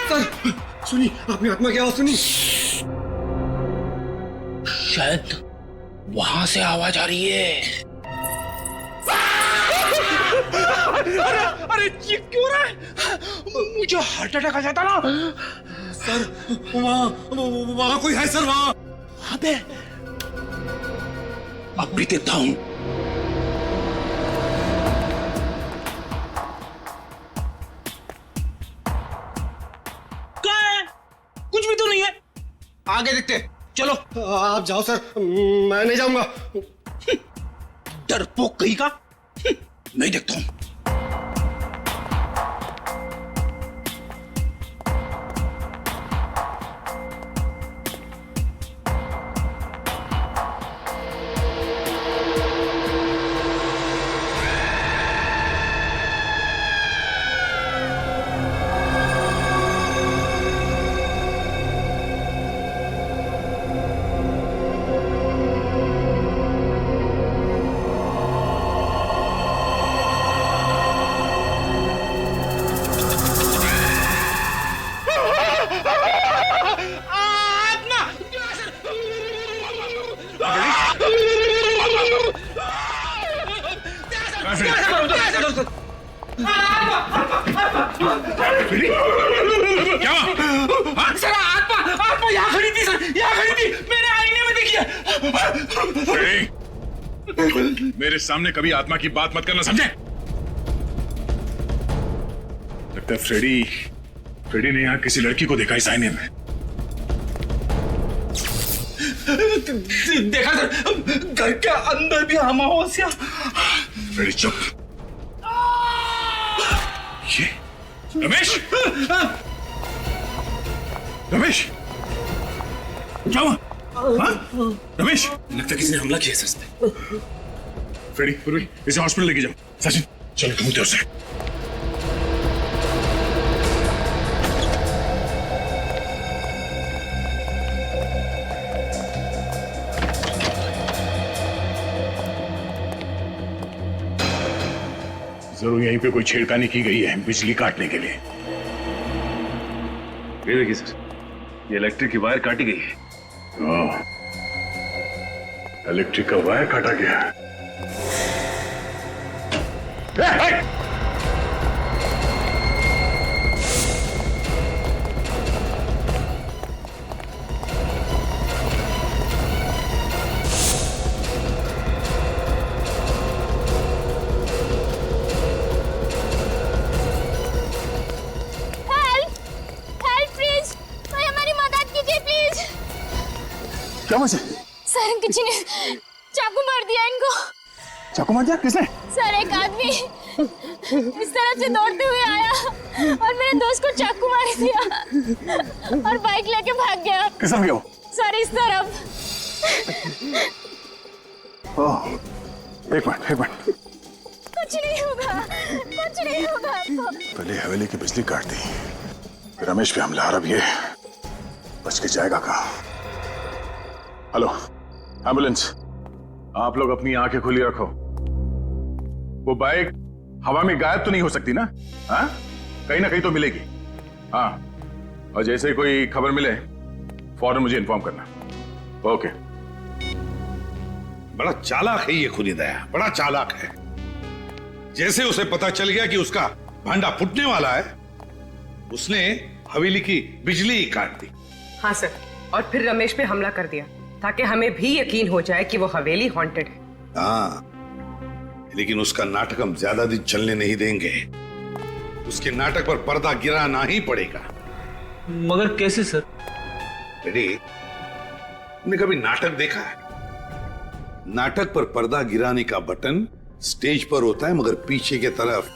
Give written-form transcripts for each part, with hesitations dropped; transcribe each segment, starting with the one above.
Sir सुनी, आपने आत्मा की आवाज सुनी? शायद वहां से आवाज आ रही है। अरे ये क्यों रहा है? मुझे हार्ट अटैक आ जाता ना। सर वहां कोई है सर, वहां। अबे अब भी देखता हूं। क्या है? कुछ भी तो नहीं है। आगे देखते, चलो। आप जाओ सर, मैं नहीं जाऊंगा। डरपोक कहीं का। मैं देखता हूं। क्या सर आत्मा यहाँ खड़ी थी सर, यहाँ खड़ी थी। मेरे आईने में देखिए। मेरे सामने कभी आत्मा की बात मत करना, समझे? लगता है फ्रेडी ने यहाँ किसी लड़की को देखा इस आईने में। देखा सर, घर के अंदर भी अमावस्या। फ्रेडी चुप। ये रमेश, रमेश क्या हुआ? रमेश, लगता है किसी ने हमला किया सर इस पे। फ्रेडी इसे हॉस्पिटल लेके जाओ। सचिन चलो ढूंढते उसे। जरूर यहीं पे कोई छेड़खानी की गई है बिजली काटने के लिए। ये देखिए सर, ये इलेक्ट्रिक की वायर काटी गई है। इलेक्ट्रिक का वायर काटा गया। क्या वजह? सर किसी ने चाकू मार दिया इनको। चाकू मार दिया? किसने? सर एक आदमी इस तरफ से दौड़ते हुए आया और मेरे दोस्त को चाकू मार दिया और बाइक लेके भाग गया। किस तरफ गया वो? सर इस तरफ। ओह, एक मिनट। कुछ नहीं होगा, कुछ नहीं होगा। पहले हवेली की बिजली काट दी, फिर रमेश पे हमला। अब ये बच के जाएगा कहाँ? हेलो एम्बुलेंस, आप लोग अपनी आंखें खुली रखो। वो बाइक हवा में गायब तो नहीं हो सकती ना? हाँ, कहीं ना कहीं तो मिलेगी। हाँ, और जैसे कोई खबर मिले फौरन मुझे इन्फॉर्म करना। ओके। बड़ा चालाक है ये खुनी दया, बड़ा चालाक है। जैसे उसे पता चल गया कि उसका भांडा फूटने वाला है, उसने हवेली की बिजली ही काट दी। हाँ सर, और फिर रमेश पे हमला कर दिया ताकि हमें भी यकीन हो जाए कि वो हवेली हॉन्टेड है। हाँ, लेकिन उसका नाटक हम ज्यादा दिन चलने नहीं देंगे। उसके नाटक पर पर्दा गिराना ही पड़ेगा। मगर कैसे सर? बेटी, तुमने कभी नाटक देखा है? नाटक पर पर्दा गिराने का बटन स्टेज पर होता है, मगर पीछे की तरफ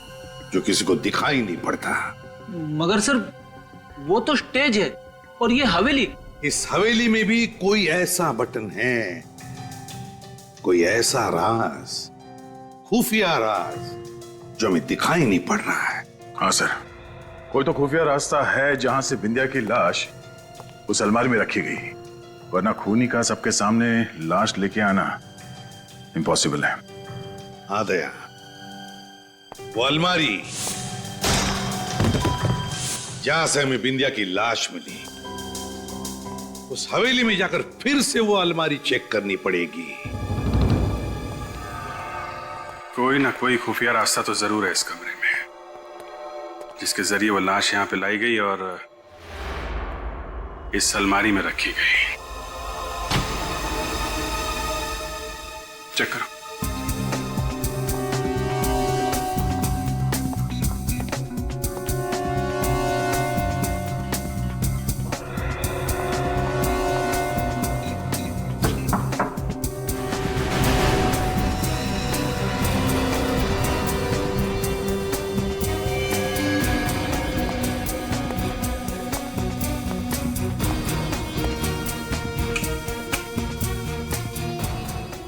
जो किसी को दिखाई नहीं पड़ता। मगर सर वो तो स्टेज है और ये हवेली। इस हवेली में भी कोई ऐसा बटन है, कोई ऐसा राज, खुफिया राज जो हमें दिखाई नहीं पड़ रहा है। हाँ सर, कोई तो खुफिया रास्ता है जहां से बिंदिया की लाश उस अलमारी में रखी गई, वरना खूनी का सबके सामने लाश लेके आना इम्पॉसिबल है। हाँ दया, वो अलमारी जहां से हमें बिंदिया की लाश मिली, उस हवेली में जाकर फिर से वो अलमारी चेक करनी पड़ेगी। कोई ना कोई खुफिया रास्ता तो जरूर है इस कमरे में, जिसके जरिए वो लाश यहां पे लाई गई और इस अलमारी में रखी गई। चेक करो।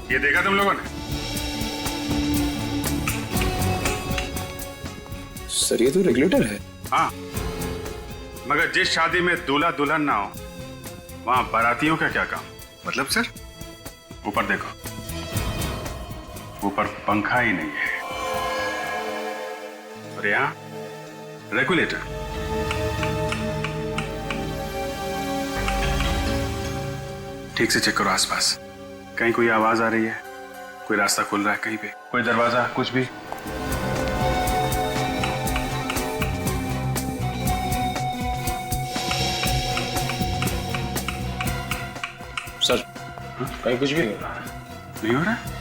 ये देखा तुम लोगों ने? सर ये तो रेगुलेटर है। हाँ, मगर जिस शादी में दूल्हा दुल्हन ना हो वहां बारातियों का क्या काम? मतलब सर, ऊपर देखो, ऊपर पंखा ही नहीं है और यहाँ रेगुलेटर। ठीक से चेक करो आसपास, कहीं कोई आवाज आ रही है, कोई रास्ता खुल रहा है कहीं पे, कोई दरवाजा, कुछ भी। सर कहीं कुछ भी नहीं हो रहा है। नहीं हो रहा है?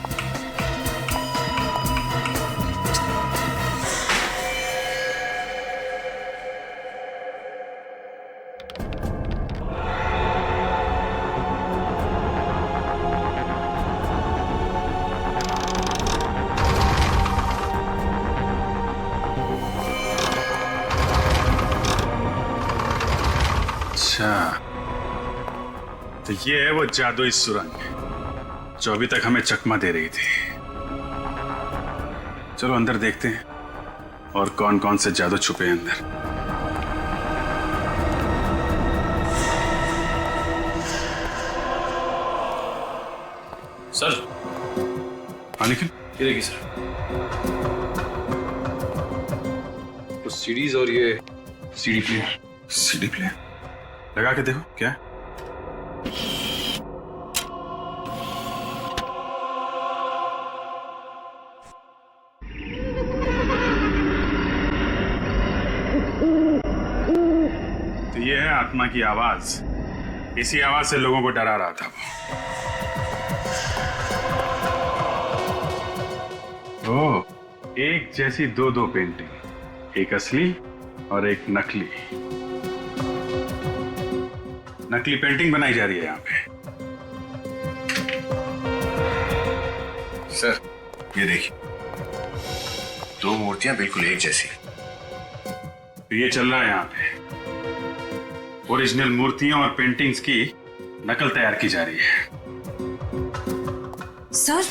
अच्छा, तो ये है वो जादुई सुरंग जो अभी तक हमें चकमा दे रही थी। चलो अंदर देखते हैं और कौन कौन से जादू छुपे हैं अंदर। सर हाँ लेकिन ये देखिए सर, कुछ सीडीज और ये सीडी प्लेयर। सीडी प्लेयर लगा के देखो क्या है? तो ये है आत्मा की आवाज। इसी आवाज से लोगों को डरा रहा था वो। एक जैसी दो पेंटिंग, एक असली और एक नकली। नकली पेंटिंग बनाई जा रही है यहाँ पे। सर ये देखिए, दो मूर्तियां बिल्कुल एक जैसी। तो ये चल रहा है यहाँ पे, ओरिजिनल मूर्तियों और पेंटिंग्स की नकल तैयार की जा रही है। सर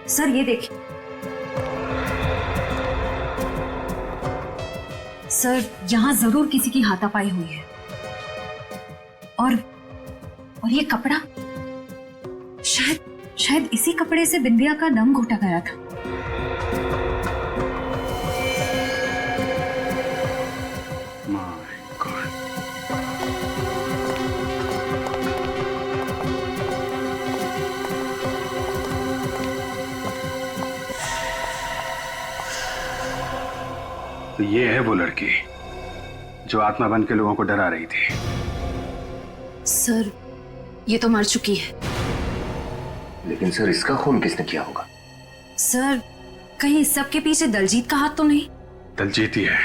सर ये देखिए सर, यहाँ जरूर किसी की हाथापाई हुई है। और ये कपड़ा, शायद इसी कपड़े से बिंदिया का दम घोटा गया था। My God. तो ये है वो लड़की जो आत्मा बन के लोगों को डरा रही थी। सर ये तो मर चुकी है। लेकिन सर इसका खून किसने किया होगा? सर कहीं इस सब के पीछे दलजीत का हाथ तो नहीं? दलजीत ही है,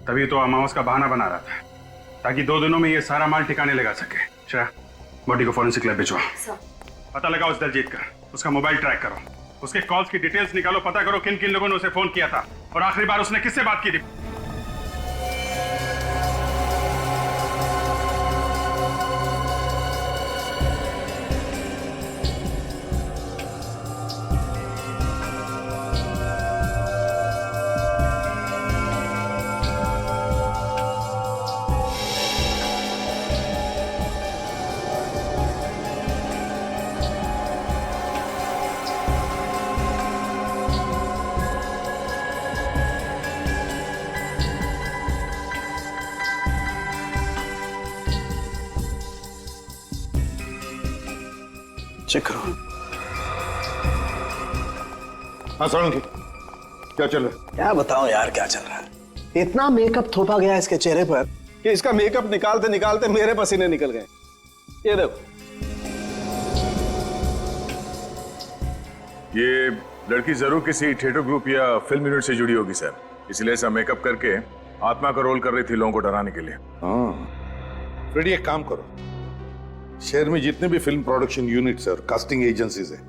तभी तो अमावस का बहाना बना रहा था ताकि 2 दिनों में ये सारा माल ठिकाने लगा सके। श्रेया, बॉडी को फॉरेंसिक लैब भिजवा। पता लगाओ उस दलजीत का, उसका मोबाइल ट्रैक करो, उसके कॉल्स की डिटेल्स निकालो, पता करो किन किन लोगों ने उसे फोन किया था और आखिरी बार उसने किससे बात की थी। चेक करो। हाँ सालुंकी, क्या चल रहा है? क्या बताओ यार क्या चल रहा है। इतना मेकअप थोपा गया इसके चेहरे पर कि इसका मेकअप निकालते निकालते मेरे पसीने निकल गए। ये देखो। ये लड़की जरूर किसी थिएटर ग्रुप या फिल्म यूनिट से जुड़ी होगी सर, इसलिए ऐसा मेकअप करके आत्मा का रोल कर रही थी लोगों को डराने के लिए। हाँ फ्रेडी, एक काम करो, शहर में जितने भी फिल्म प्रोडक्शन यूनिट्स और कास्टिंग एजेंसीज है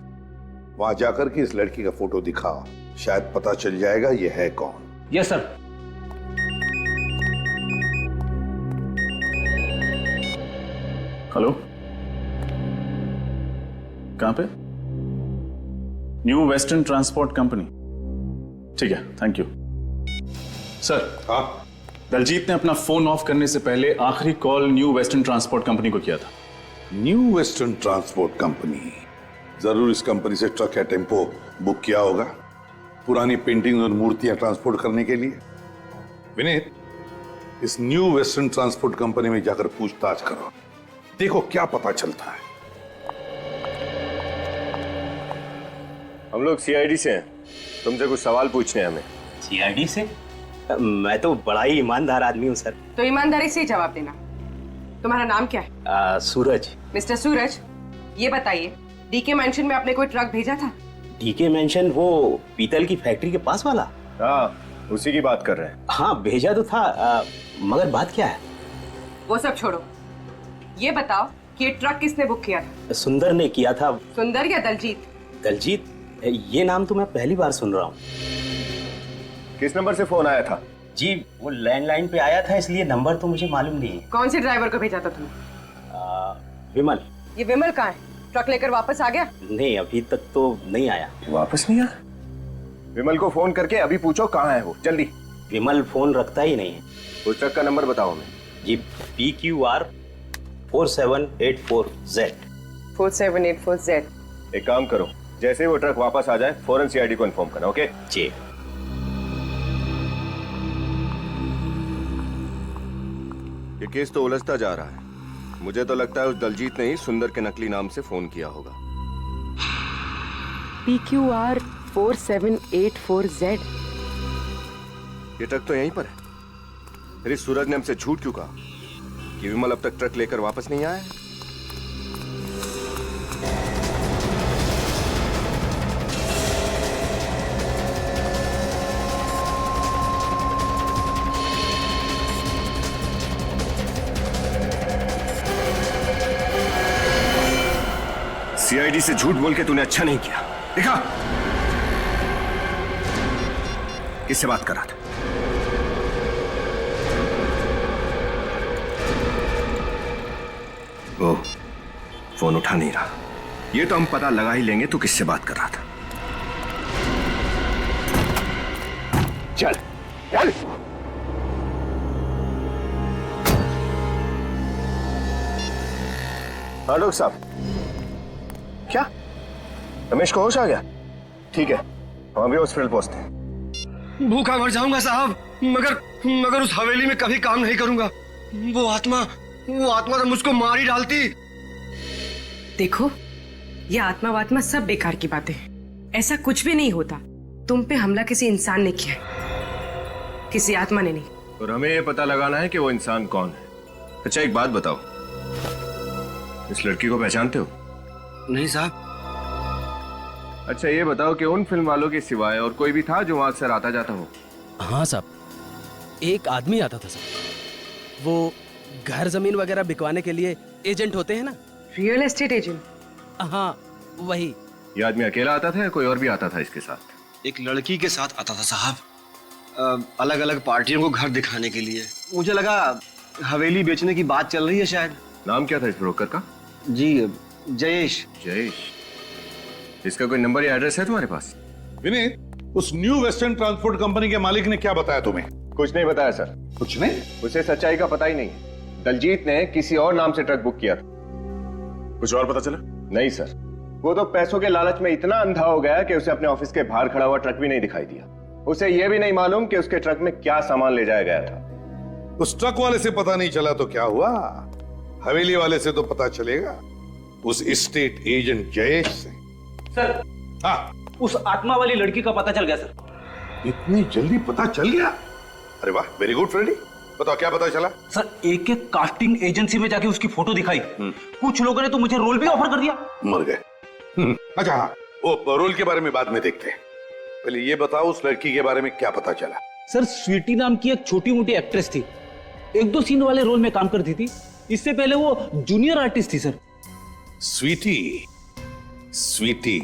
वहां जाकर के इस लड़की का फोटो दिखाओ, शायद पता चल जाएगा ये है कौन। Yes sir. हेलो, कहां पे? New western transport company. ठीक है, थैंक यू सर। हाँ, दलजीत ने अपना फोन ऑफ करने से पहले आखिरी call new western transport company को किया था। न्यू वेस्टर्न ट्रांसपोर्ट कंपनी, जरूर इस कंपनी से ट्रक या टेम्पो बुक किया होगा पुरानी पेंटिंग और मूर्तियां ट्रांसपोर्ट करने के लिए। विनीत, इस न्यू वेस्टर्न ट्रांसपोर्ट कंपनी में जाकर पूछताछ करो, देखो क्या पता चलता है। हम लोग सीआईडी से हैं, तुमसे कुछ सवाल पूछने हैं हमें। सीआईडी से? मैं तो बड़ा ही ईमानदार आदमी हूँ सर। तो ईमानदारी से ही जवाब देना। तुम्हारा नाम क्या है? सूरज। मिस्टर सूरज, ये बताइए डीके मैंशन में आपने कोई ट्रक भेजा था? डीके मेंशन वो पीतल की फैक्ट्री के पास वाला? हाँ, उसी की बात कर रहे हैं। हाँ भेजा तो था, मगर बात क्या है? वो सब छोड़ो, ये बताओ कि ये ट्रक किसने बुक किया था? सुंदर ने किया था। सुंदर या दलजीत? दलजीत, ये नाम तो मैं पहली बार सुन रहा हूँ। किस नंबर से फोन आया था? जी वो लैंडलाइन पे आया था, इसलिए नंबर तो मुझे मालूम नहीं है। कौन से ड्राइवर को भेजा था तुमने? विमल। ये विमल कहाँ है? ट्रक लेकर वापस आ गया? नहीं, अभी तक तो नहीं आया। वापस नहीं आया? विमल को फोन करके अभी पूछो कहाँ है वो, जल्दी। विमल फोन रखता ही नहीं है। उस ट्रक का नंबर बताओ हमें। जी PQR 4784Z। 4784Z। एक काम करो, जैसे ही वो ट्रक वापस आ जाए फौरन सीआईडी को इन्फॉर्म करना, ओके? जी। ये केस तो उलझता जा रहा है। मुझे तो लगता है उस दलजीत ने ही सुंदर के नकली नाम से फोन किया होगा। PQR 4784Z। ये ट्रक तो यहीं पर है। फिर इस सूरज ने हमसे झूठ क्यों कहा कि विमल अब तक ट्रक लेकर वापस नहीं आया है? सीआईडी से झूठ बोल के तूने अच्छा नहीं किया। देखा किससे बात कर रहा था? वो फोन उठा नहीं रहा। ये तो हम पता लगा ही लेंगे तू किससे बात कर रहा था। चल चल। हाँ डॉक्टर साहब, क्या रमेश को होश आ गया? ठीक है, हम अभी हॉस्पिटल पहुंचते हैं। भूखा मर जाऊंगा साहब, मगर उस हवेली में कभी काम नहीं करूंगा। वो आत्मा तो मुझको मार ही डालती। देखो, ये आत्मा वात्मा सब बेकार की बातें हैं। ऐसा कुछ भी नहीं होता। तुम पे हमला किसी इंसान ने किया, किसी आत्मा ने नहीं। और हमें ये पता लगाना है कि वो इंसान कौन है। अच्छा एक बात बताओ, इस लड़की को पहचानते हो? नहीं साहब। अच्छा ये बताओ कि उन फिल्म वालों के सिवाय और कोई भी था जो वहां अक्सर आता जाता हो? हाँ साहब, एक आदमी आता था साहब। वो घर जमीन वगैरह बिकवाने के लिए एजेंट होते हैं ना। Real estate agent? हाँ वही। ये आदमी अकेला आता था या कोई और भी आता था इसके साथ? एक लड़की के साथ आता था साहब, अलग अलग पार्टियों को घर दिखाने के लिए। मुझे लगा हवेली बेचने की बात चल रही है शायद। नाम क्या था इस ब्रोकर का? जी जयेश। जयेश। इसका कोई नंबर या एड्रेस है तुम्हारे पास? विनीत, उस न्यू वेस्टर्न ट्रांसपोर्ट कंपनी के मालिक ने क्या बताया तुम्हें? कुछ नहीं बताया सर। कुछ नहीं? उसे सच्चाई का पता ही नहीं। दलजीत ने किसी और नाम से ट्रक बुक किया था। कुछ और पता चला? नहीं सर, वो तो पैसों के लालच में इतना अंधा हो गया कि उसे अपने ऑफिस के बाहर खड़ा हुआ ट्रक भी नहीं दिखाई दिया। उसे यह भी नहीं मालूम कि उसके ट्रक में क्या सामान ले जाया गया था। उस ट्रक वाले से पता नहीं चला तो क्या हुआ? हवेली वाले से तो पता चलेगा। उस स्टेट एजेंट जयेश से। सर, हाँ, उस आत्मा वाली लड़की का पता चल गया सर। इतनी जल्दी पता चल गया? अरे वाह, वेरी गुड फ्रेडी। बताओ क्या पता चला? सर, एक कास्टिंग एजेंसी में जाके उसकी फोटो दिखाई। कुछ लोगों ने तो मुझे रोल भी ऑफर कर दिया। मर गए। अच्छा हाँ, वो रोल के बारे में बाद में देखते हैं। पहले ये बताओ उस लड़की के बारे में क्या पता चला? सर, स्वीटी नाम की एक छोटी मोटी एक्ट्रेस थी, 1-2 सीन वाले रोल में काम करती थी। इससे पहले वो जूनियर आर्टिस्ट थी सर। स्वीटी, स्वीटी,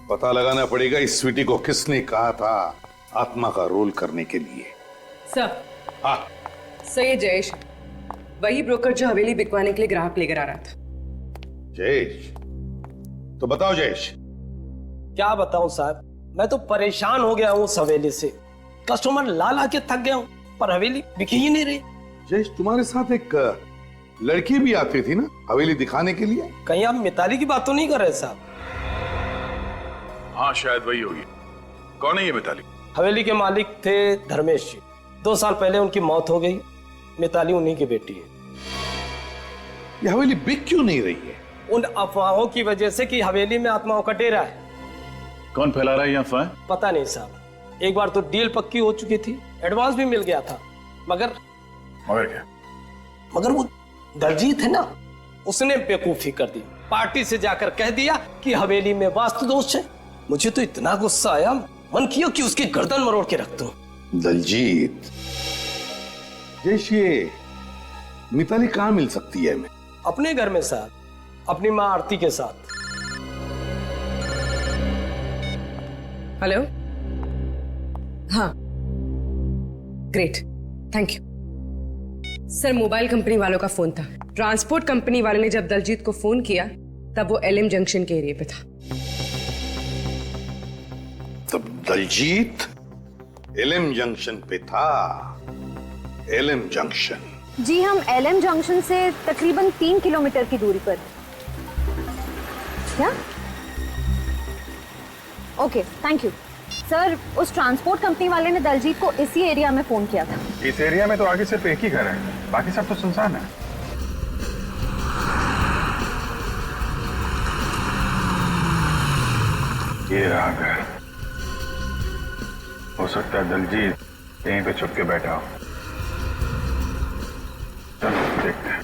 पता लगाना पड़ेगा इस स्वीटी को किसने कहा था आत्मा का रोल करने के लिए। सर, हाँ सर ये जयेश, वही ब्रोकर जो हवेली बिकवाने के लिए ग्राहक लेकर आ रहा था। जयेश? तो बताओ जयेश। क्या बताऊं साहब, मैं तो परेशान हो गया हूं उस हवेली से। कस्टमर ला ला के थक गया हूं, पर हवेली बिकी ही नहीं रही। जयेश, तुम्हारे साथ एक लड़की भी आती थी ना हवेली दिखाने के लिए? कहीं आप मिताली की बात तो नहीं कर रहे साहब? हाँ शायद वही होगी। कौन है ये मिताली? हवेली के मालिक थे धर्मेश जी। 2 साल पहले उनकी मौत हो गई। मिताली उन्हीं की बेटी है। ये हवेली बिक क्यों नहीं रही है? उन अफवाहों की वजह से कि हवेली में आत्माओं का डेरा है। कौन फैला रहा है ये अफवाह? पता नहीं साहब। एक बार तो डील पक्की हो चुकी थी, एडवांस भी मिल गया था, मगर क्या? मगर वो दलजीत है ना, उसने बेवकूफी कर दी। पार्टी से जाकर कह दिया कि हवेली में वास्तु दोष है। मुझे तो इतना गुस्सा आया, मन किया कि उसकी गर्दन मरोड़ के रख दूं। दलजीत? जयेश, ये मिताली कहाँ मिल सकती है हमें? अपने घर में साहब, अपनी माँ आरती के साथ। हेलो, हाँ, great, thank you. Sir, mobile company वालों का फोन था। ट्रांसपोर्ट कंपनी वाले ने जब दलजीत को फोन किया तब वो एलएम जंक्शन के एरिया पे था। तब दलजीत एलएम जंक्शन पे था। LM junction? जी, हम एलएम जंक्शन से तकरीबन 3 किलोमीटर की दूरी पर। क्या? Okay, thank you sir. उस ट्रांसपोर्ट कंपनी वाले ने दलजीत को इसी एरिया में फोन किया था। इस एरिया में तो आगे सिर्फ एक ही घर है, बाकी सब तो सुनसान है। ये रहा घर। हो सकता है दलजीत यहीं पे छुप के बैठा हो। चलो देखते हैं।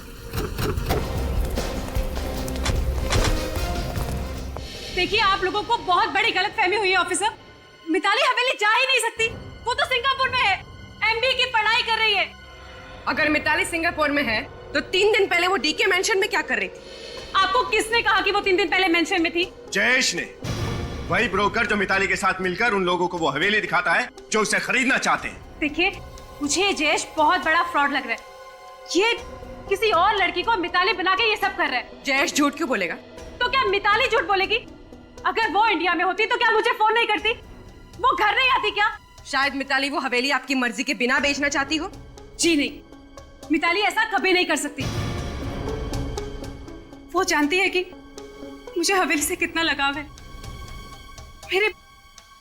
देखिए, आप लोगों को बहुत बड़ी गलतफहमी हुई है ऑफिसर। मिताली हवेली जा ही नहीं सकती। वो तो सिंगापुर में है, एमबीए की पढ़ाई कर रही है। अगर मिताली सिंगापुर में है तो 3 दिन पहले वो डीके मेंशन में क्या कर रही थी? आपको किसने कहा कि वो 3 दिन पहले मेंशन में थी? जयेश ने, वही ब्रोकर जो मिताली के साथ मिलकर उन लोगों को वो हवेली दिखाता है जो उसे खरीदना चाहते हैं। देखिए, मुझे जयेश बहुत बड़ा फ्रॉड लग रहा है। ये किसी और लड़की को मिताली बना के ये सब कर रहा है। जयेश झूठ क्यों बोलेगा? तो क्या मिताली झूठ बोलेगी? अगर वो इंडिया में होती तो क्या मुझे फोन नहीं करती? वो घर नहीं आती क्या? शायद मिताली वो हवेली आपकी मर्जी के बिना बेचना चाहती हो। जी नहीं, मिताली ऐसा कभी नहीं कर सकती। वो जानती है कि मुझे हवेली से कितना लगाव है। मेरी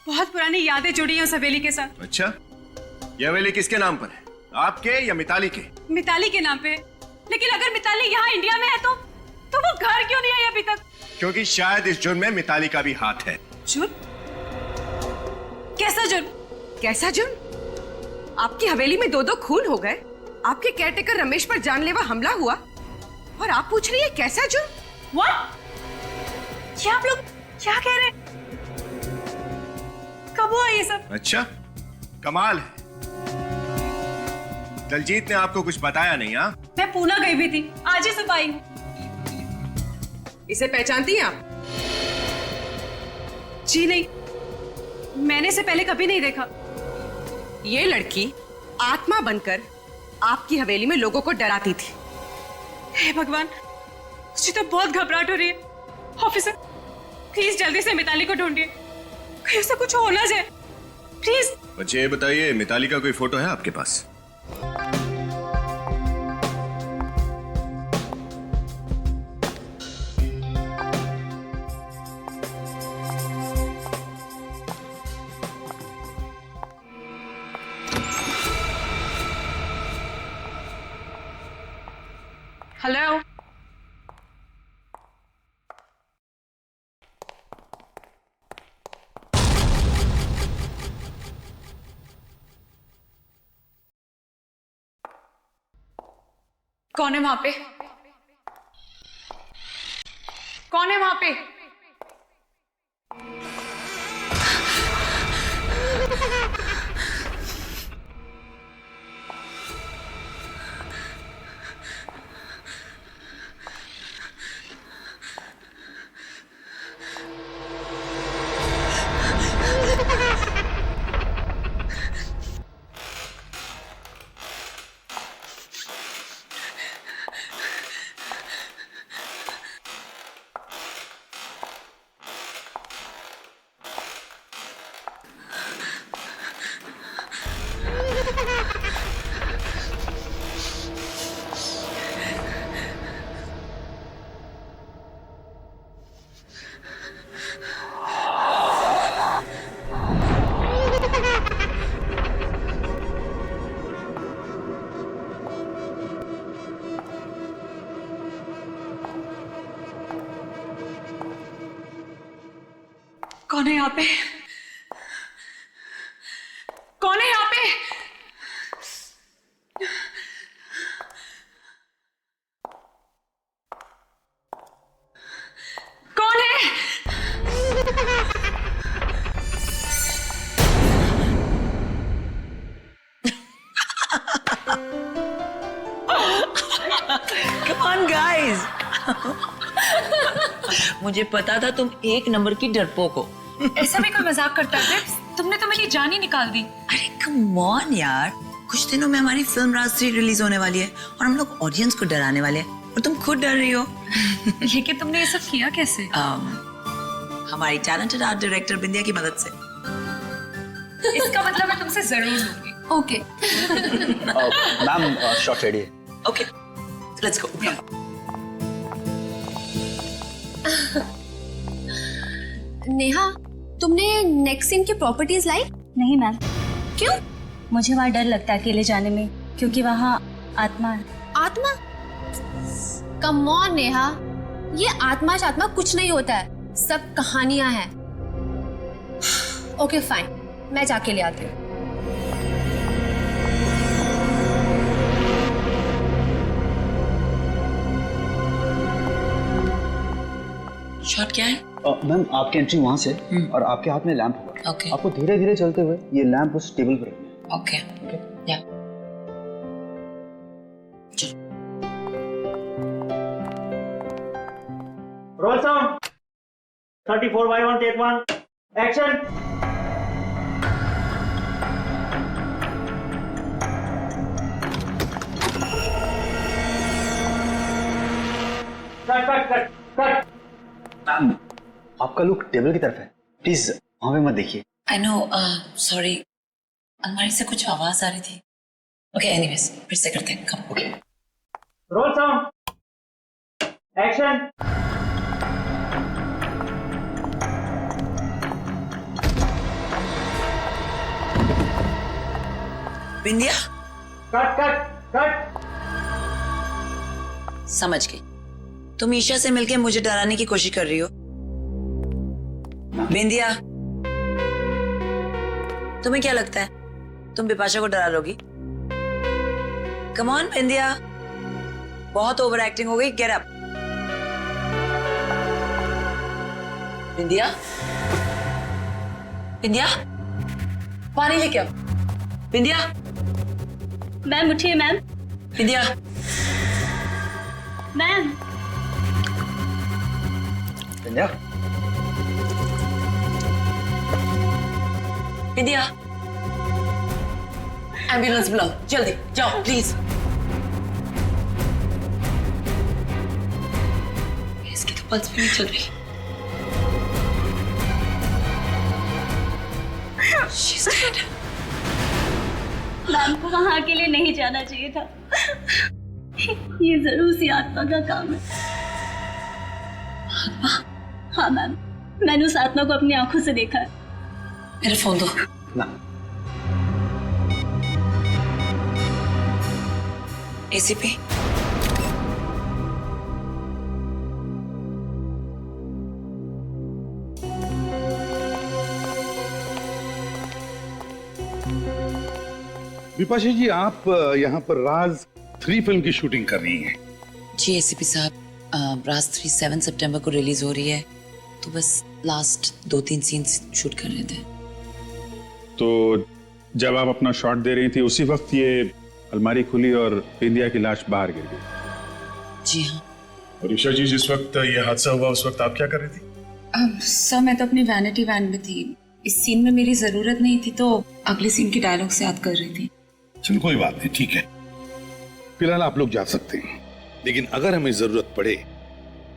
बहुत पुरानी यादें जुड़ी हैं उस हवेली के साथ। अच्छा, ये हवेली किसके नाम पर है, आपके या मिताली के? मिताली के नाम पे है। लेकिन अगर मिताली यहाँ इंडिया में है तो वो घर क्यों नहीं आई अभी तक? क्योंकि शायद इस जुर्म में मिताली का भी हाथ है। जुर्म? कैसा जुर्म? कैसा जुर्म? आपकी हवेली में 2-2 खून हो गए, आपके केयरटेकर रमेश पर जानलेवा हमला हुआ, और आप पूछ रही है कैसा जुर्म? What? ये आप लोग क्या कह रहे हैं? कब हुआ ये सब? अच्छा, कमाल है। दलजीत ने आपको कुछ बताया नहीं? हाँ, मैं पूना गई भी थी, आज ही सुबह आई हूँ। इसे पहचानती हैं आप? जी नहीं, मैंने इसे पहले कभी नहीं देखा। ये लड़की आत्मा बनकर आपकी हवेली में लोगों को डराती थी। हे भगवान, मुझे तो बहुत घबराहट हो रही है। ऑफिसर, प्लीज जल्दी से मिताली को ढूंढिए, कहीं उसे कुछ हो ना जाए, प्लीज। बच्चे ये बताइए, मिताली का कोई फोटो है आपके पास? हेलो, कौन है वहां पे? कौन है वहां पे? कौन है यहाँ पे? कौन है यहाँ पे? कौन है? Come on, guys. मुझे पता था तुम एक नंबर की डरपोक हो। ऐसा भी कोई मजाक करता है? तुमने तो मेरी जान ही निकाल दी। अरे कम ऑन यार, कुछ दिनों में हमारी फिल्म राज 3 रिलीज होने वाली है और हम लोग ऑडियंस को डराने वाले हैं और तुम खुद डर रही हो। लेकिन तुमने ये सब किया कैसे? हमारी टैलेंटेड आर्ट डायरेक्टर बिंदिया की मदद से। इसका मतलब मैं तुमसे जरूर लूंगी। ओके। मैम शॉट रेडी है। Okay, let's go. नेहा, तुमने नेक्स्ट सीन की प्रॉपर्टीज लाई? नहीं मैम। क्यों? मुझे वहाँ डर लगता है अकेले जाने में, क्योंकि वहाँ आत्मा है। आत्मा? कम ऑन नेहा, ये आत्मा शात्मा कुछ नहीं होता है, सब कहानियां हैं। ओके फाइन, मैं जाके ले आती हूँ। शॉट क्या है? मैम आपकी एंट्री वहां से और आपके हाथ में लैंप होगा। ओके। आपको धीरे धीरे चलते हुए ये लैंप उस टेबल पर रखना है। ओके ओके, या roll sound 34/1 take 1 action. Cut cut cut cut. Ma'am आपका लुक टेबल की तरफ है, प्लीज वहां पे मत देखिए। आई नो, सॉरी, अलमारी से कुछ आवाज आ रही थी। ओके एनीवेज, फिर से करते हैं। Come. Okay. Roll sound action. Bindiya, cut cut cut. समझ गई, तुम ईशा से मिलके मुझे डराने की कोशिश कर रही हो। बिंदिया, तुम्हें क्या लगता है तुम बिपाशा को डरा लोगी? कम ऑन बिंदिया, बहुत ओवर एक्टिंग हो गई। Get up. बिंदिया, बिंदिया, पानी लेके आओ। बिंदिया। मैम उठिए मैम। बिंदिया। मैम। बिंदिया। बिंदिया, एम्बुलेंस बुलाओ जल्दी, जाओ प्लीज। इसकी तो पल्स भी नहीं चल रही। She's dead. मैम को वहां अकेले नहीं जाना चाहिए था। ये जरूर सी आत्मा का काम है। आत्मा? हाँ मैम, मैंने उस आत्मा को अपनी आंखों से देखा है। मेरा फोन दो ना। एसीपी, विपाशा जी, आप यहाँ पर राज 3 फिल्म की शूटिंग कर रही हैं। जी एसीपी साहब, राज 3 7 सितंबर को रिलीज हो रही है, तो बस लास्ट 2-3 सीन्स शूट कर रहे थे। तो जब आप अपना शॉट दे रही थी उसी वक्त ये अलमारी खुली और बिंदिया की लाश बाहर गिर गई। जी हाँ। और ईशा जी, जिस वक्त ये हादसा हुआ उस वक्त आप क्या कर रही थी? सर मैं तो अपनी वैनिटी वैन में थी। इस सीन में मेरी जरूरत नहीं थी, तो अगले सीन के डायलॉग से याद कर रही थी। चलो कोई बात नहीं, ठीक है। फिलहाल आप लोग जा सकते हैं, लेकिन अगर हमें जरूरत पड़े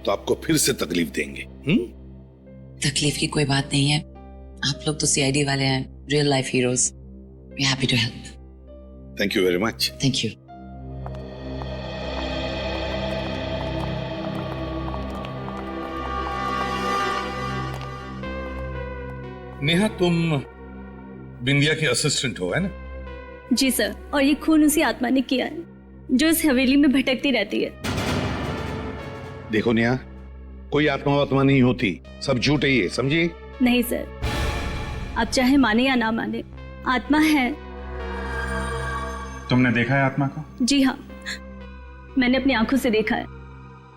तो आपको फिर से तकलीफ देंगे। तकलीफ की कोई बात नहीं है, आप लोग तो सीआईडी वाले हैं, real life heroes. We are happy to help. Thank you very much. Thank you. Neha, तुम बिंदिया की असिस्टेंट हो, है ना? जी सर, और ये खून उसी आत्मा ने किया है जो इस हवेली में भटकती रहती है। देखो नेहा, कोई आत्मा नहीं होती, सब झूठ है ये, समझिए? नहीं सर, आप चाहे माने या ना माने, आत्मा है। तुमने देखा है आत्मा को? जी हाँ, मैंने अपनी आंखों से देखा है।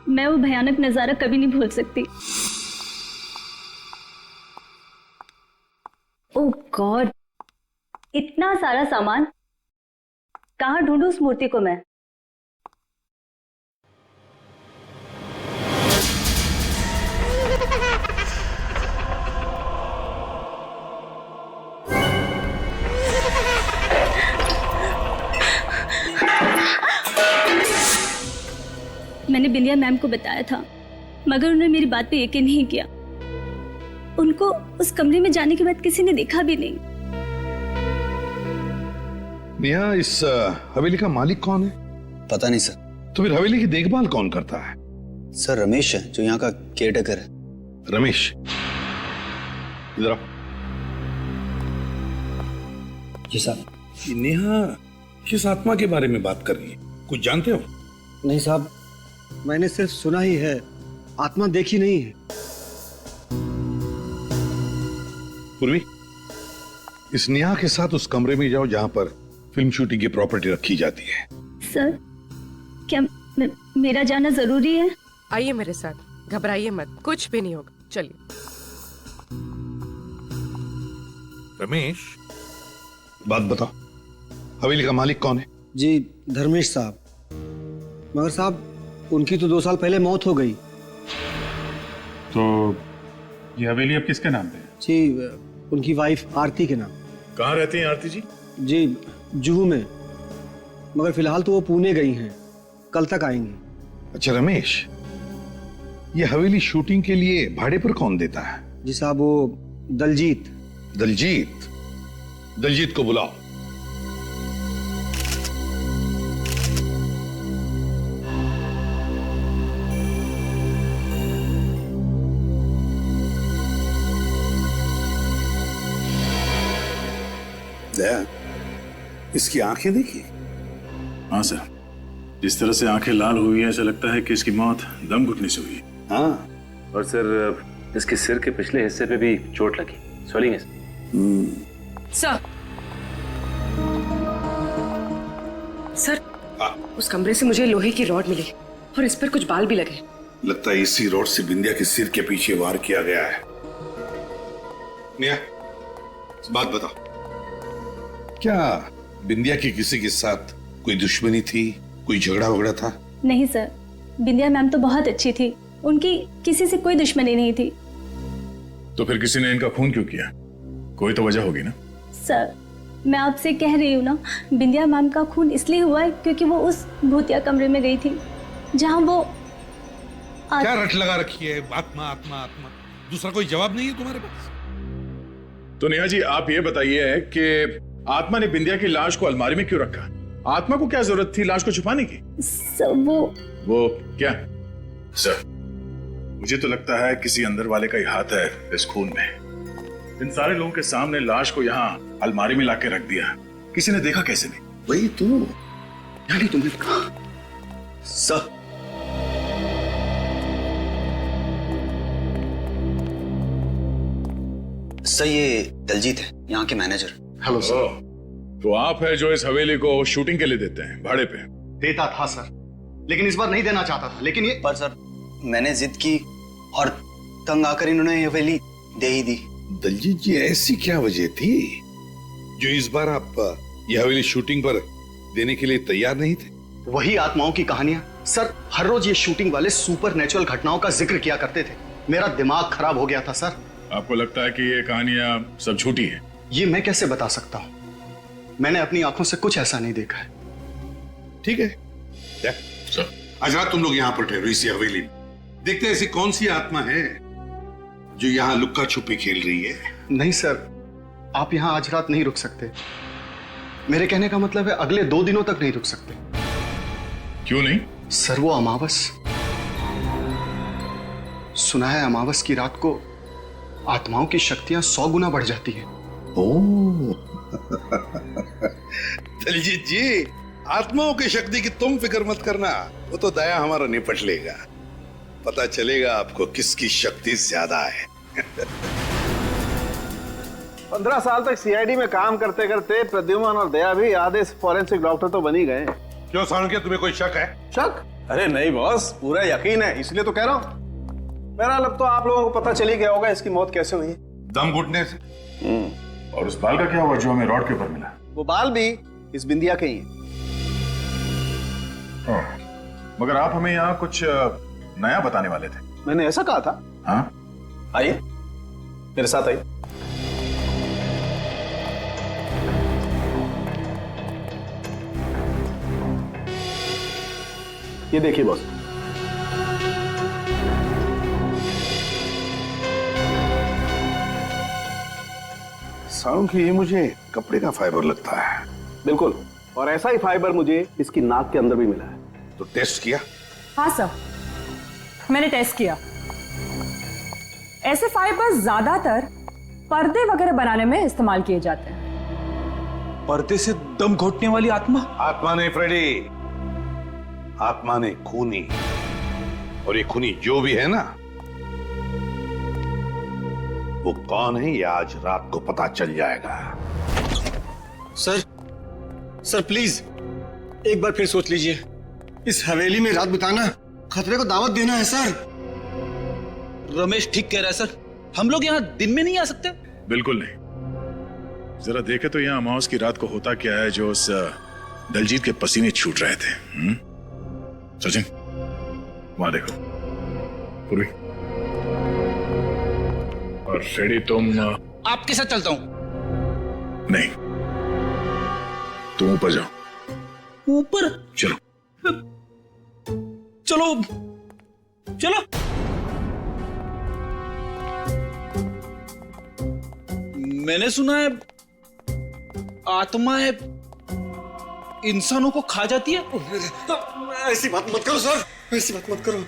मैं वो भयानक नजारा कभी नहीं भूल सकती। ओह गॉड, इतना सारा सामान, कहाँ ढूंढूं उस मूर्ति को मैं? मैंने बिंदिया मैम को बताया था, मगर उन्होंने मेरी बात पे यकीन नहीं किया। उनको उस कमरे में जाने के बाद किसी ने देखा भी नहीं। नेहा, इस हवेली का मालिक कौन है? पता नहीं सर। तो फिर हवेली की देखभाल कौन करता है? सर रमेश है, जो यहाँ का केयरटेकर है। रमेश, इधर आओ। जी साहब। नेहा किस आत्मा के बारे में बात कर रही है, कुछ जानते हो? नहीं साहब, मैंने सिर्फ सुना ही है, आत्मा देखी नहीं है। पूर्वी, इस नेहा के साथ उस कमरे में जाओ जहां पर फिल्म शूटिंग की प्रॉपर्टी रखी जाती है। सर, क्या मेरा जाना जरूरी है? आइए मेरे साथ, घबराइए मत, कुछ भी नहीं होगा, चलिए। रमेश, बात बताओ, हवेली का मालिक कौन है? जी धर्मेश साहब। मगर साहब, उनकी तो 2 साल पहले मौत हो गई। तो ये हवेली अब किसके नाम पे है? जी उनकी वाइफ आरती के नाम। कहाँ रहती हैं आरती जी? जी जुहू में, मगर फिलहाल तो वो पुणे गई हैं, कल तक आएंगी। अच्छा रमेश, ये हवेली शूटिंग के लिए भाड़े पर कौन देता है? जी साहब, वो दलजीत। दलजीत? दलजीत को बुलाओ। दया, इसकी आंखें देखिए। हाँ सर, जिस तरह से आंखें लाल हुई है, ऐसा लगता है कि इसकी मौत दम घुटने से हुई। हाँ, और सर इसके सिर के पिछले हिस्से पे भी चोट लगी, स्वेलिंग है। सर, उस कमरे से मुझे लोहे की रॉड मिली और इस पर कुछ बाल भी लगे। लगता है इसी रॉड से बिंदिया के सिर के पीछे वार किया गया है। नेहा, बात बताओ, क्या बिंदिया की किसी के साथ कोई दुश्मनी थी, कोई झगड़ा वगड़ा था? नहीं सर, बिंदिया मैम तो बहुत अच्छी थी, उनकी किसी से कोई दुश्मनी नहीं थी। तो फिर किसी ने इनका खून क्यों किया? कोई तो वजह होगी ना? सर, मैं आपसे कह रही हूँ ना, बिंदिया मैम का खून इसलिए हुआ है क्योंकि वो उस भूतिया कमरे में गई थी जहाँ वो क्या रट लगा रखी है? आत्मा आत्मा आत्मा, दूसरा कोई जवाब नहीं है तुम्हारे पास? तो नेहा जी, आप ये बताइए कि आत्मा ने बिंदिया की लाश को अलमारी में क्यों रखा? आत्मा को क्या जरूरत थी लाश को छुपाने की? सर, वो क्या? सर, मुझे तो लगता है किसी अंदर वाले का ही हाथ है इस खून में। इन सारे लोगों के सामने लाश को यहाँ अलमारी में लाके रख दिया, किसी ने देखा कैसे नहीं? वही तो, यानी तुमने कहा। सर, सर ये दलजीत है, यहाँ के मैनेजर। Hello sir. तो आप है जो इस हवेली को शूटिंग के लिए देते हैं भाड़े पे? देता था सर, लेकिन इस बार नहीं देना चाहता था। लेकिन ये पर सर मैंने जिद की और तंग आकर इन्होंने ये हवेली दे ही दी। दलजीत जी, ऐसी क्या वजह थी जो इस बार आप ये हवेली शूटिंग पर देने के लिए तैयार नहीं थे? वही आत्माओं की कहानियां सर। हर रोज ये शूटिंग वाले सुपर नेचुरल घटनाओं का जिक्र किया करते थे। मेरा दिमाग खराब हो गया था सर। आपको लगता है कि ये कहानियां सब झूठी हैं? ये मैं कैसे बता सकता हूँ, मैंने अपनी आंखों से कुछ ऐसा नहीं देखा है। ठीक है, आज रात तुम लोग यहाँ पर ठहरो इसी हवेली में। देखते हैं ऐसी कौन सी आत्मा है जो यहाँ लुक्का छुपी खेल रही है। नहीं सर, आप यहाँ आज रात नहीं रुक सकते। मेरे कहने का मतलब है अगले 2 दिनों तक नहीं रुक सकते। क्यों नहीं? सर वो अमावस, सुना है अमावस की रात को आत्माओं की शक्तियां 100 गुना बढ़ जाती हैं। ओह दलजीत जी, आत्माओं की शक्ति की तुम फिक्र मत करना, वो तो दया हमारा निपट लेगा। पता चलेगा आपको किसकी शक्ति ज्यादा है। 15 साल तक सीआईडी में काम करते करते प्रद्युमन और दया भी आधे फॉरेंसिक डॉक्टर तो बन ही गए। क्यों सालुंके, तुम्हें कोई शक है? शक? अरे नहीं बॉस, पूरा यकीन है, इसलिए तो कह रहा हूँ। मेरा अब तो आप लोगों को पता चल ही गया होगा इसकी मौत कैसे हुई। दम घुटने से। और उस बाल का क्या हुआ जो हमें रॉड के ऊपर मिला? वो बाल भी इस बिंदिया के ही हैं। मगर आप हमें यहाँ कुछ नया बताने वाले थे। मैंने ऐसा कहा था? हाँ, आइए मेरे साथ आइए। ये देखिए बॉस, सालुंके, ये मुझे कपड़े का फाइबर लगता है। बिल्कुल, और ऐसा ही फाइबर मुझे इसकी नाक के अंदर भी मिला है। तो टेस्ट किया? हाँ सर, मैंने टेस्ट किया। ऐसे फाइबर ज्यादातर पर्दे वगैरह बनाने में इस्तेमाल किए जाते हैं। पर्दे से दम घोटने वाली आत्मा? आत्मा नहीं फ्रेडी, आत्मा ने खूनी। और ये खूनी जो भी है ना, वो कौन है ये आज रात को पता चल जाएगा। सर प्लीज एक बार फिर सोच लीजिए। इस हवेली में रात बिताना खतरे को दावत देना है सर। रमेश ठीक कह रहा है सर, हम लोग यहाँ दिन में नहीं आ सकते? बिल्कुल नहीं। जरा देखे तो यहाँ अमावस की रात को होता क्या है जो उस दलजीत के पसीने छूट रहे थे। सचिन, वहां देखो। पूर्वी और फ्रेडी, तुम आपके साथ चलता हूं। नहीं, तुम ऊपर जाओ। ऊपर? चलो चलो चलो। मैंने सुना है आत्माएं इंसानों को खा जाती है। ऐसी बात मत करो सर, ऐसी बात मत करो।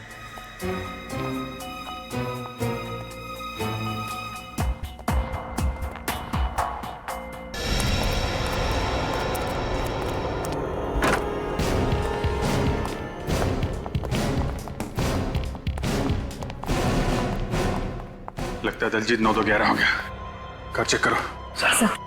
लगता है दलजीत 9 तो 11 हो गया। घर चेक करो। सर।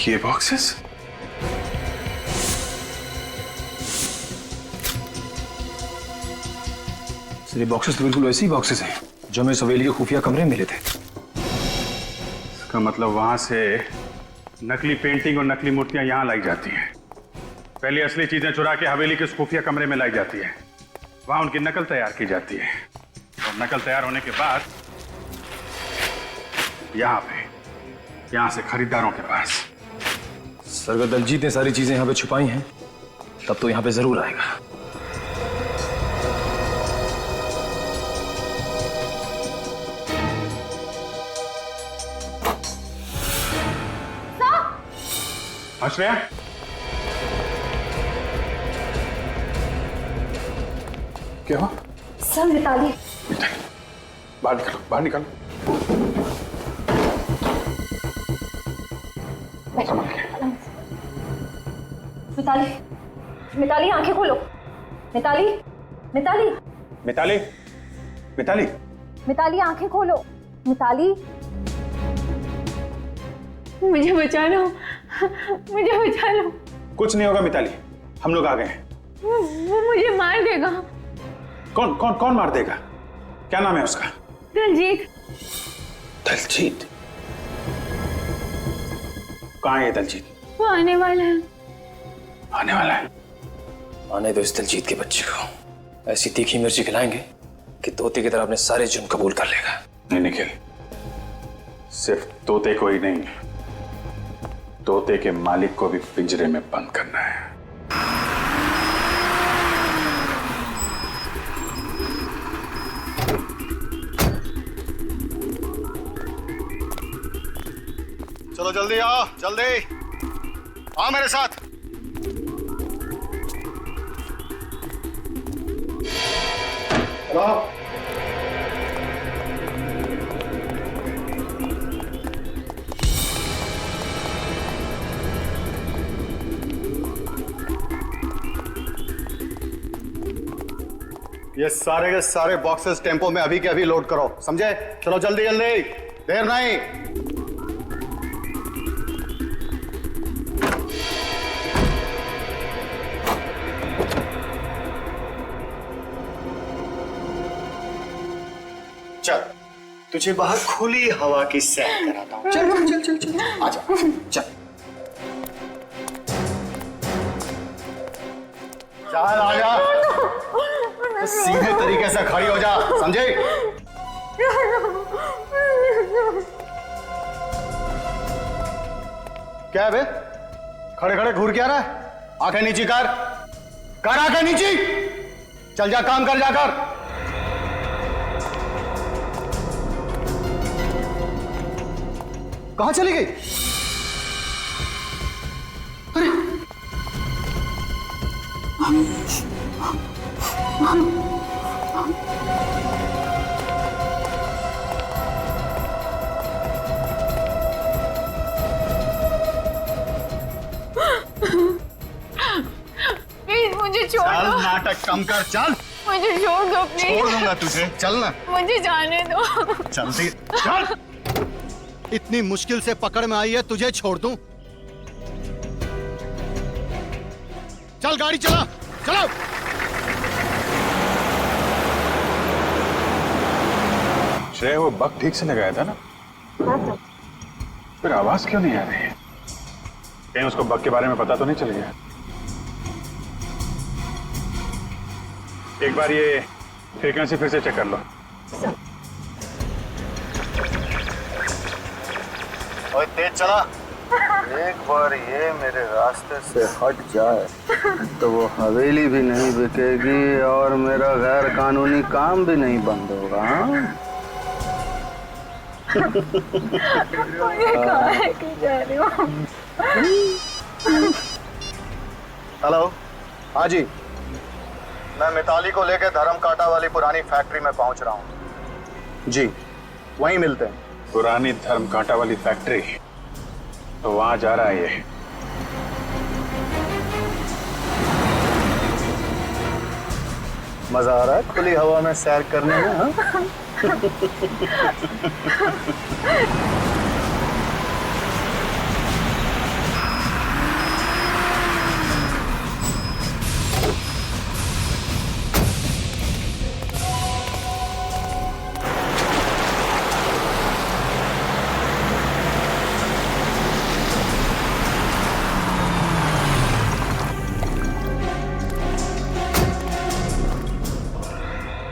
ये बॉक्सेस? ये बॉक्सेस तो बिल्कुल वैसे ही बॉक्सेस हैं जो हमें सवेली के खुफिया कमरे में मिले थे। इसका मतलब वहां से नकली पेंटिंग और नकली मूर्तियां यहां लाई जाती हैं। पहले असली चीजें चुरा के हवेली के उस खुफिया कमरे में लाई जाती है, वहां उनकी नकल तैयार की जाती है, और नकल तैयार होने के बाद यहां से खरीदारों के पास। सर, अगर दलजीत ने सारी चीजें यहाँ पे छुपाई हैं तब तो यहाँ पे जरूर आएगा। श्रेया, क्या हुआ? सर मिताली। बाहर निकालो, बाहर निकालो। मिताली, मिताली आंखें खोलो। मिताली, मिताली, मिताली, मिताली, मिताली आंखें खोलो। मिताली, मुझे बचा लो, मुझे बचा लो। कुछ नहीं होगा मिताली, हम लोग आ गए हैं। वो मुझे मार देगा। कौन कौन कौन मार देगा? क्या नाम है उसका? दलजीत। दलजीत? कहाँ है दलजीत? वो आने वाला है। आने वाला है? आने दो इस दलजीत के बच्चे को। ऐसी तीखी मिर्ची खिलाएंगे कि तोते की तरह अपने सारे जुर्म कबूल कर लेगा। नहीं निखिल, सिर्फ तोते को ही नहीं, तोते के मालिक को भी पिंजरे में बंद करना है। चलो जल्दी आओ, जल्दी आओ मेरे साथ। चलो। ये सारे के सारे बॉक्सेस टेम्पो में अभी के अभी लोड करो, समझे? चलो जल्दी जल्दी, देर नहीं। चल, तुझे बाहर खुली हवा की सैर कराता हूं। चल चल चल चल, आजा, चल चल, आजा। सीधे तरीके से खड़ी हो जा, समझे? क्या है बे? खड़े खड़े घूर क्या रहा है? आंखें नीची कर आंखें नीची। चल जा, काम कर जाकर। कहां चली गई? अरे प्लीज मुझे छोड़ चल, दो। नाटक कम कर, चल। मुझे छोड़ दो प्लीज। छोड़ दूंगा तुझे, चल ना। मुझे जाने दो। चलती चल। इतनी मुश्किल से पकड़ में आई है, तुझे छोड़ दूं? चल गाड़ी चला, चलो। श्रेय, वो बग ठीक से लगाया था ना? फिर आवाज क्यों नहीं आ रही है? कहीं उसको बग के बारे में पता तो नहीं चल गया? एक बार ये फ्रीक्वेंसी फिर से चेक कर लो। ओए तेज चला। एक बार ये मेरे रास्ते से हट जाए तो वो हवेली भी नहीं बिकेगी और मेरा गैर कानूनी काम भी नहीं बंद होगा। हेलो, हाँ जी, मैं मिताली को लेकर धर्म कांटा वाली पुरानी फैक्ट्री में पहुंच रहा हूँ जी, वहीं मिलते हैं। पुरानी धर्म कांटा वाली फैक्ट्री, तो वहां जा रहा है ये। मजा आ रहा है खुली हवा में सैर करने में? हाँ?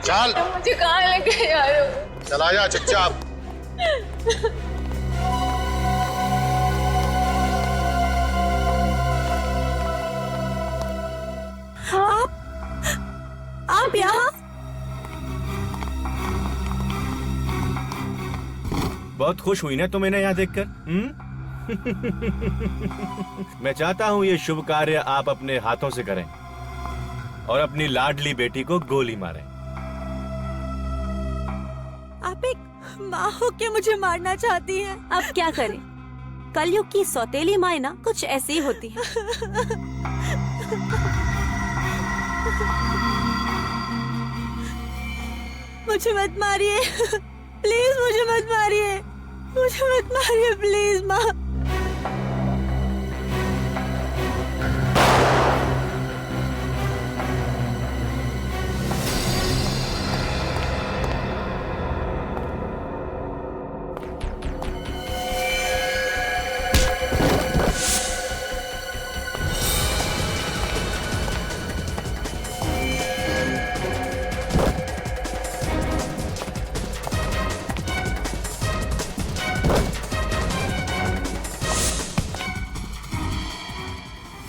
चल, मुझे कहाँ लेके जा रहे हो? चला जा चुपचाप। आप यहाँ? बहुत खुश हुई ना तुम इन्हें यहाँ देखकर? मैं चाहता हूँ ये शुभ कार्य आप अपने हाथों से करें और अपनी लाडली बेटी को गोली मारें। आप एक माँ हो के मुझे मारना चाहती हैं। अब क्या करें, कलयुग की सौतेली माएं ना कुछ ऐसी ही होती हैं। मुझे मत मारिए प्लीज, मुझे मत मारिए, मुझे मत मारिए प्लीज माँ।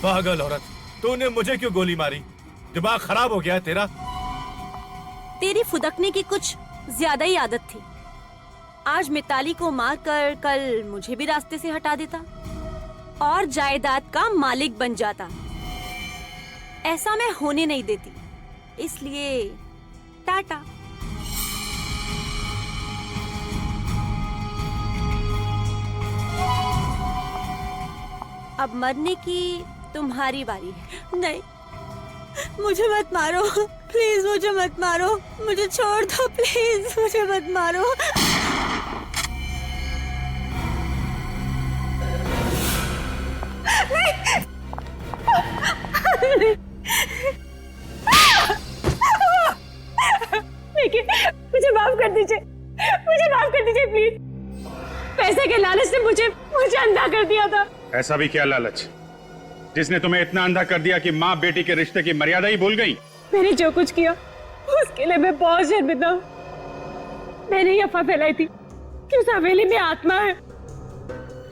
पागल औरत, तूने मुझे क्यों गोली मारी? दिमाग खराब हो गया है तेरा? तेरी फुदकने की कुछ ज्यादा ही आदत थी। आज मिताली को मारकर कल मुझे भी रास्ते से हटा देता और जायदाद का मालिक बन जाता। ऐसा मैं होने नहीं देती, इसलिए टाटा। अब मरने की तुम्हारी बारी है। नहीं, मुझे मत मारो प्लीज, मुझे मत मारो, मुझे छोड़ दो प्लीज, मुझे मत मारो। देखिए, मुझे माफ कर दीजिए, मुझे माफ कर दीजिए प्लीज। पैसे के लालच ने मुझे अंधा कर दिया था। ऐसा भी क्या लालच जिसने तुम्हें इतना अंधा कर दिया कि माँ बेटी के रिश्ते की मर्यादा ही भूल गई? मैंने जो कुछ किया उसके लिए मैं बहुत शर्मिंदा हूँ। मैंने ये अफवाह फैलाई थी कि उस हवेली में आत्मा है,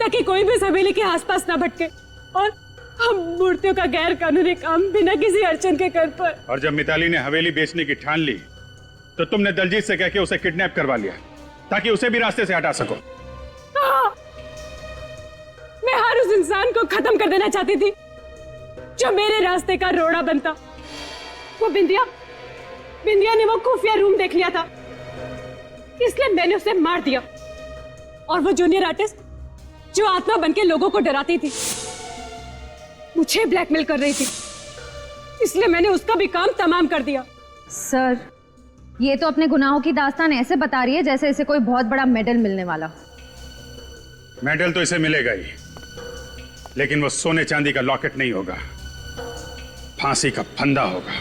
ताकि कोई भी उस हवेली के आसपास ना भटके और हम मूर्तियों का गैर कानूनी काम बिना किसी अड़चन के कर पाए। और जब मिताली ने हवेली बेचने की ठान ली तो तुमने दलजीत से कह के उसे किडनैप करवा लिया ताकि उसे भी रास्ते से हटा सको। हाँ, मैं हर उस इंसान को खत्म कर देना चाहती थी जो मेरे रास्ते का रोड़ा बनता। वो बिंदिया ने वो खुफिया रूम देख लिया था, इसलिए मैंने उसे मार दिया। और वो जूनियर आर्टिस्ट जो आत्मा बनके लोगों को डराती थी, मुझे ब्लैकमेल कर रही थी, इसलिए मैंने उसका भी काम तमाम कर दिया। सर, ये तो अपने गुनाहों की दास्तान ऐसे बता रही है जैसे इसे कोई बहुत बड़ा मेडल मिलने वाला। मेडल तो इसे मिलेगा ही, लेकिन वो सोने चांदी का लॉकेट नहीं होगा, फांसी का फंदा होगा।